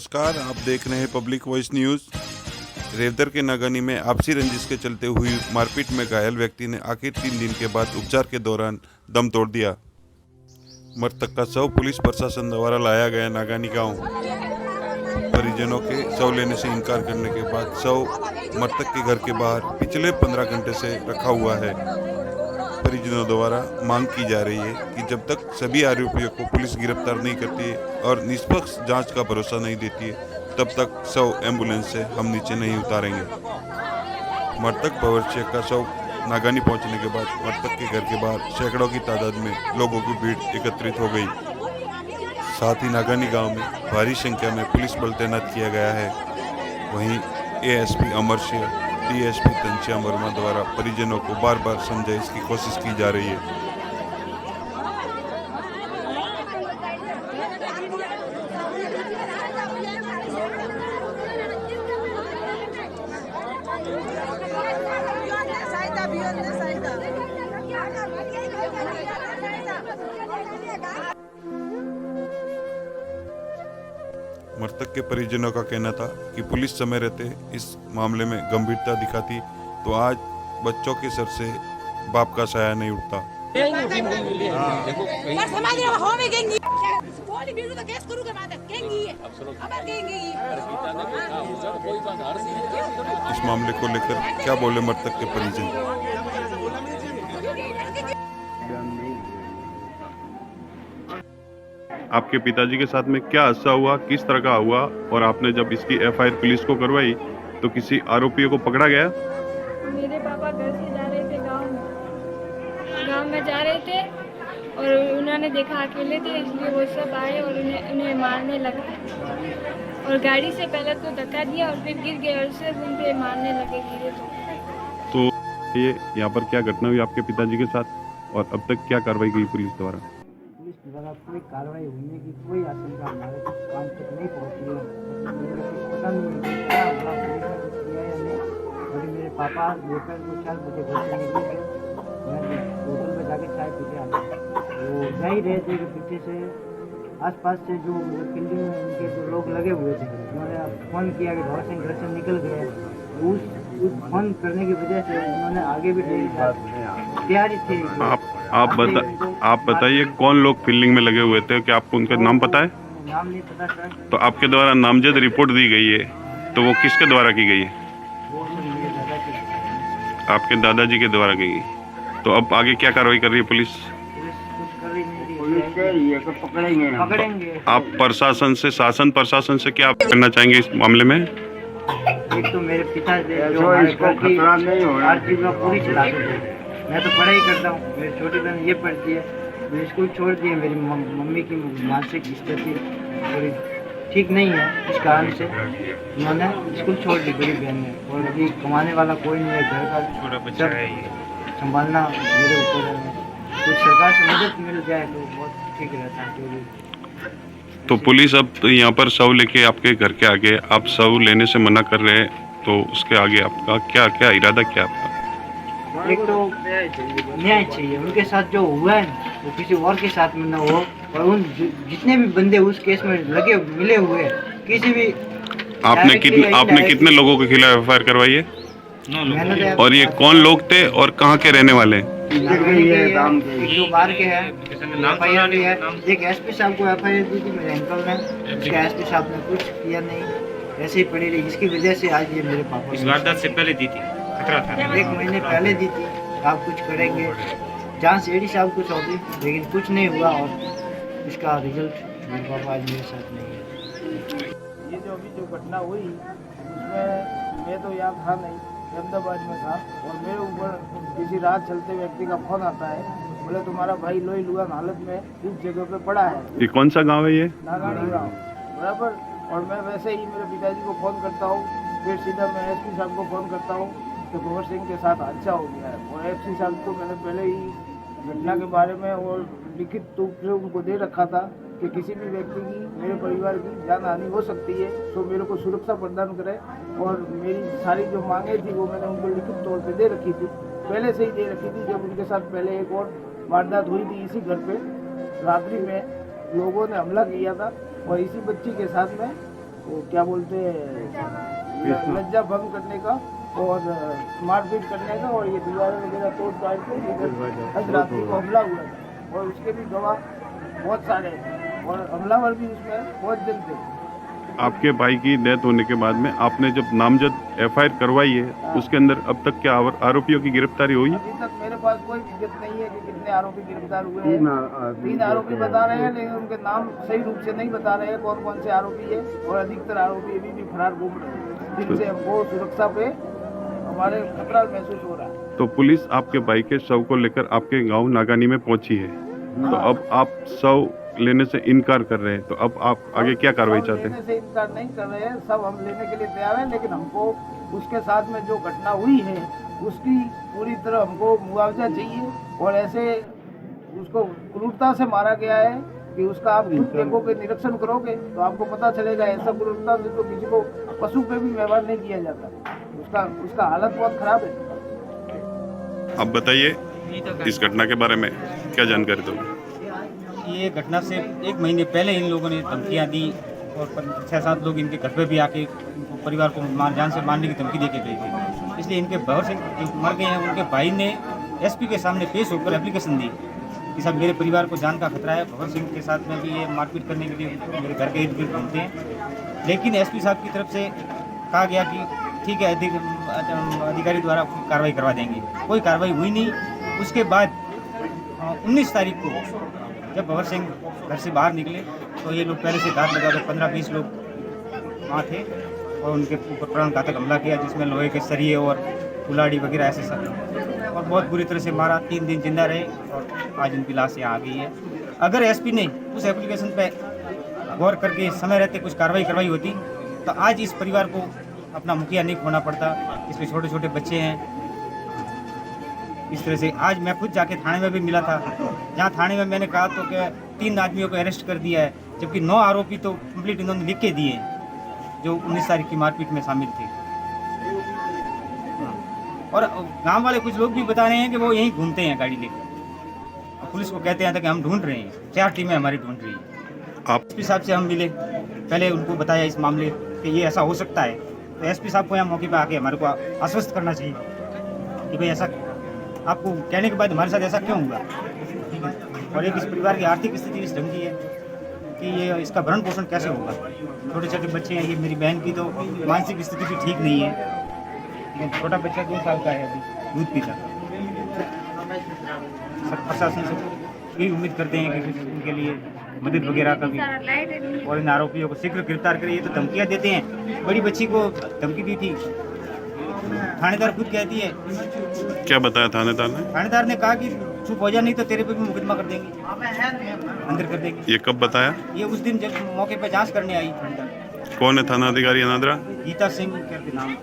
नमस्कार, आप देख रहे हैं पब्लिक वॉइस न्यूज़। रेवदर के नागानी में आपसी रंजिश के चलते हुई मारपीट में घायल व्यक्ति ने आखिर 3 दिन के बाद उपचार के दौरान दम तोड़ दिया। मृतक का शव पुलिस प्रशासन द्वारा लाया गया नागानी गांव। परिजनों के शव लेने से इनकार करने के बाद शव मृतक के घर के बाहर पिछले 15 घंटे से रखा हुआ है। परिजनों द्वारा मांग की जा रही है कि जब तक सभी आरोपियों को पुलिस गिरफ्तार नहीं करती है और निष्पक्ष जांच का भरोसा नहीं देती है, तब तक शव एम्बुलेंस से हम नीचे नहीं उतारेंगे। मृतक भविष्य का शव नागानी पहुंचने के बाद मृतक के घर के बाहर सैकड़ों की तादाद में लोगों की भीड़ एकत्रित हो गई। साथ ही नागानी गांव में भारी संख्या में पुलिस बल तैनात किया गया है। वहीं एएसपी अमर सिंह, डीएसपी घनश्याम वर्मा द्वारा परिजनों को बार बार समझाइश की कोशिश की जा रही है। मृतक के परिजनों का कहना था कि पुलिस समय रहते इस मामले में गंभीरता दिखाती तो आज बच्चों के सर से बाप का साया नहीं उठता। इस मामले को लेकर क्या बोले मृतक के परिजन? आपके पिताजी के साथ में क्या हादसा हुआ, किस तरह का हुआ, और आपने जब इसकी एफआईआर पुलिस को करवाई तो किसी आरोपियों को पकड़ा गया? मेरे पापा घर से जा रहे थे गांव में जा रहे थे और उन्होंने देखा अकेले थे, इसलिए वो सब आए और उन्हें मारने लगा और गाड़ी से पहले तो धक्का दिया और फिर गिर गए और सिर्फ उन पे मारने लगे गिरे तो ये यहाँ पर क्या घटना हुई आपके पिताजी के साथ और अब तक क्या कार्रवाई की पुलिस द्वारा? कोई कार्रवाई होने की कोई आशंका हमारे काम तक नहीं पहुंची है। पता नहीं क्या हुआ, पुलिस ने कुछ किया या नहीं। अभी मेरे पापा दोपहर को 4 बजे घर से निकल गए। मैं होटल पे जाके चाय पी के आ गया। वो जा ही रहे थे कि पीछे से आसपास से जो फील्डिंग में उनके जो लोग लगे हुए थे, उन्होंने फ़ोन किया कि भगत सिंह घर से निकल गए। उस फोन करने की वजह से उन्होंने आगे भी तैयारी थी। आप बताइए कौन लोग फील्डिंग में लगे हुए थे, क्या आपको उनका नाम पता है? नाम नहीं पता सर। तो आपके द्वारा नामजद रिपोर्ट दी गई है तो वो किसके द्वारा की गई है? वो मेरे दादाजी। आपके दादाजी के द्वारा की गई। तो अब आगे क्या कार्रवाई कर रही है पुलिस? कुछ कर रही नहीं है, पकड़ेंगे। आप प्रशासन से, शासन प्रशासन से क्या करना चाहेंगे इस मामले में? एक तो मेरे पिता जो हमारे घर की हर चीज़ में पूरी चलाते थे। मैं तो पढ़ाई करता हूँ, मेरी छोटी बहन ये पढ़ती है, मैं स्कूल छोड़ दिए। मेरी मम्मी की मानसिक स्थिति थोड़ी ठीक नहीं है, इस कारण से उन्होंने स्कूल छोड़ दी बड़ी बहन ने। और अभी कमाने वाला कोई नहीं है, घर का छोटा बच्चा है, संभालना मेरे ऊपर है। कुछ सरकार से मदद मिल जाए तो बहुत ठीक रहता है। जो भी तो पुलिस अब यहाँ पर शव लेके आपके घर के आगे, आप शव लेने से मना कर रहे हैं, तो उसके आगे आपका क्या क्या इरादा क्या आपका? एक तो न्याय चाहिए, उनके साथ जो हुआ है वो किसी और के साथ में न हो। और उन जितने भी बंदे उस केस में लगे मिले हुए किसी भी आपने कितने लोगों के खिलाफ एफआईआर करवाई है? और ये कौन लोग थे और कहाँ के रहने वाले हैं? जो बाहर के हैं एफआईआर भी है। एक एसपी साहब को एफआईआर दी थी मेरे अंकल ने, उसके एसपी साहब ने कुछ किया नहीं, ऐसे ही पड़ी रही। इसकी वजह से आज ये मेरे पापा इस वारदात से पहले दी थी, खतरा था। 1 महीने पहले दी थी, आप कुछ करेंगे। जांच एडी साहब को सौंपी लेकिन कुछ नहीं हुआ और इसका रिजल्ट मेरे पापा आज मेरे साथ नहीं है। ये जो अभी जो घटना हुई उसमें मैं तो यहाँ था नहीं, अहमदाबाद में था, और मेरे ऊपर किसी राह चलते व्यक्ति का फोन आता है, बोले तुम्हारा भाई लोही लुहान हालत में इस जगह पे पड़ा है। ये कौन सा गांव है ये? नागानी गाँव बराबर। और मैं वैसे ही मेरे पिताजी को फ़ोन करता हूँ, फिर सीधा मैं एसपी साहब को फ़ोन करता हूँ कि भगत सिंह के साथ हादसा हो गया है। और एसपी साहब को मैंने पहले ही घटना के बारे में और लिखित रूप से उनको दे रखा था कि किसी भी व्यक्ति की, मेरे परिवार की जान हानि हो सकती है तो मेरे को सुरक्षा प्रदान करें। और मेरी सारी जो मांगे थी वो मैंने उनको लिखित तौर पे दे रखी थी, पहले से ही दे रखी थी। जब उनके साथ पहले एक और वारदात हुई थी इसी घर पे, रात्रि में लोगों ने हमला किया था और इसी बच्ची के साथ में वो क्या बोलते हैं लज्जा भंग करने का और मारपीट करने का, और ये दीवारें वगैरह तोड़ ताड़ के आज रात्रि को हमला हुआ था। और उसके भी गवाह बहुत सारे हैं और हमलावर भी उसमें बहुत जन थे। आपके भाई की डेथ होने के बाद में आपने जब नामजद एफआईआर करवाई है, उसके अंदर अब तक क्या आरोपियों की गिरफ्तारी हुई है? अभी तक मेरे पास कोई विगत नहीं है कि कितने आरोपी गिरफ्तार हुए हैं। 3 आरोपी बता रहे हैं, लेकिन उनके नाम सही रूप से नहीं बता रहे हैं कौन कौन से आरोपी है, और अधिकतर आरोपी अभी भी फरार घूम रहे हैं, जिनसे हमको सुरक्षा पे हमारे खतरा महसूस हो रहा है। तो पुलिस आपके भाई के शव को लेकर आपके गांव नागानी में पहुंची है, तो अब आप शव लेने से इनकार कर रहे हैं, तो अब आप आगे क्या कार्रवाई चाहते हैं? लेने से इनकार नहीं कर रहे हैं, सब हम लेने के लिए तैयार हैं, लेकिन हमको उसके साथ में जो घटना हुई है उसकी पूरी तरह हमको मुआवजा चाहिए। और ऐसे उसको क्रूरता से मारा गया है कि उसका आप खुद देखोगे, निरीक्षण करोगे तो आपको पता चलेगा। ऐसा क्रूरता से तो किसी को पशु पे भी व्यवहार नहीं किया जाता। उसका हालत बहुत खराब है। आप बताइए इस घटना के बारे में क्या जानकारी दोगे? ये घटना से 1 महीने पहले इन लोगों ने धमकियां दी और 6-7 लोग इनके घर पे भी आके इनको परिवार को जान से मारने की धमकी दे के गए थे। इसलिए इनके भवर सिंह जो मर गए हैं, उनके भाई ने एसपी के सामने पेश होकर एप्लीकेशन दी कि साहब मेरे परिवार को जान का खतरा है, भवर सिंह के साथ में भी ये मारपीट करने के लिए मेरे घर के इर्द गिर्द घूमते हैं। लेकिन एसपी साहब की तरफ से कहा गया कि ठीक है, अधिकारी द्वारा कार्रवाई करवा देंगे। कोई कार्रवाई हुई नहीं। उसके बाद 19 तारीख को जब भवर सिंह घर से बाहर निकले तो ये लोग पहले से घात लगा कर 15-20 लोग वहाँ थे और उनके ऊपर प्राणघातक हमला किया, जिसमें लोहे के सरिये और कुल्हाड़ी वगैरह ऐसे सब, और बहुत बुरी तरह से मारा। 3 दिन जिंदा रहे और आज उनकी लाश यहाँ आ गई है। अगर एसपी ने उस एप्लीकेशन पे गौर करके समय रहते कुछ कार्रवाई करवाई होती तो आज इस परिवार को अपना मुखिया नहीं खोना पड़ता। इसमें छोटे छोटे बच्चे हैं। इस तरह से आज मैं खुद जाके थाने में भी मिला था, जहाँ थाने में मैंने कहा तो क्या 3 आदमियों को अरेस्ट कर दिया है, जबकि 9 आरोपी तो कंप्लीट इन्होंने लिख के दिए जो 19 तारीख की मारपीट में शामिल थे। और गांव वाले कुछ लोग भी बता रहे हैं कि वो यहीं घूमते हैं गाड़ी लेकर, पुलिस को कहते हैं कि हम ढूंढ रहे हैं, 4 टीमें हमारी ढूंढ रही हैं। आप एसपी साहब से हम मिले, पहले उनको बताया इस मामले कि ये ऐसा हो सकता है, तो एसपी साहब को यहाँ मौके पर आके हमारे को आश्वस्त करना चाहिए कि भाई ऐसा आपको कहने के बाद हमारे साथ ऐसा क्यों हुआ, ठीक है। और एक इस परिवार की आर्थिक स्थिति इस ढंग की है कि ये इसका भरण पोषण कैसे होगा। छोटे छोटे बच्चे हैं, ये मेरी बहन की तो मानसिक स्थिति भी ठीक नहीं है। छोटा बच्चा 2 साल का है, अभी दूध पीता। प्रशासन से यही उम्मीद करते हैं कि उनके लिए मदद वगैरह का भी, और इन आरोपियों को शीघ्र गिरफ्तार करें। ये तो धमकियाँ देते हैं, बड़ी बच्ची को धमकी दी थी, थानेदार खुद कहती है। क्या बताया थानेदार ने? थानेदार ने कहा कि चुप हो जा, नहीं तो तेरे पे भी मुकदमा कर देंगे, अंदर कर देंगे। ये कब बताया? ये उस दिन जब मौके पे जांच करने आई थानेदार। कौन है थाना अधिकारी अनादरा? गीता सिंह करके नाम।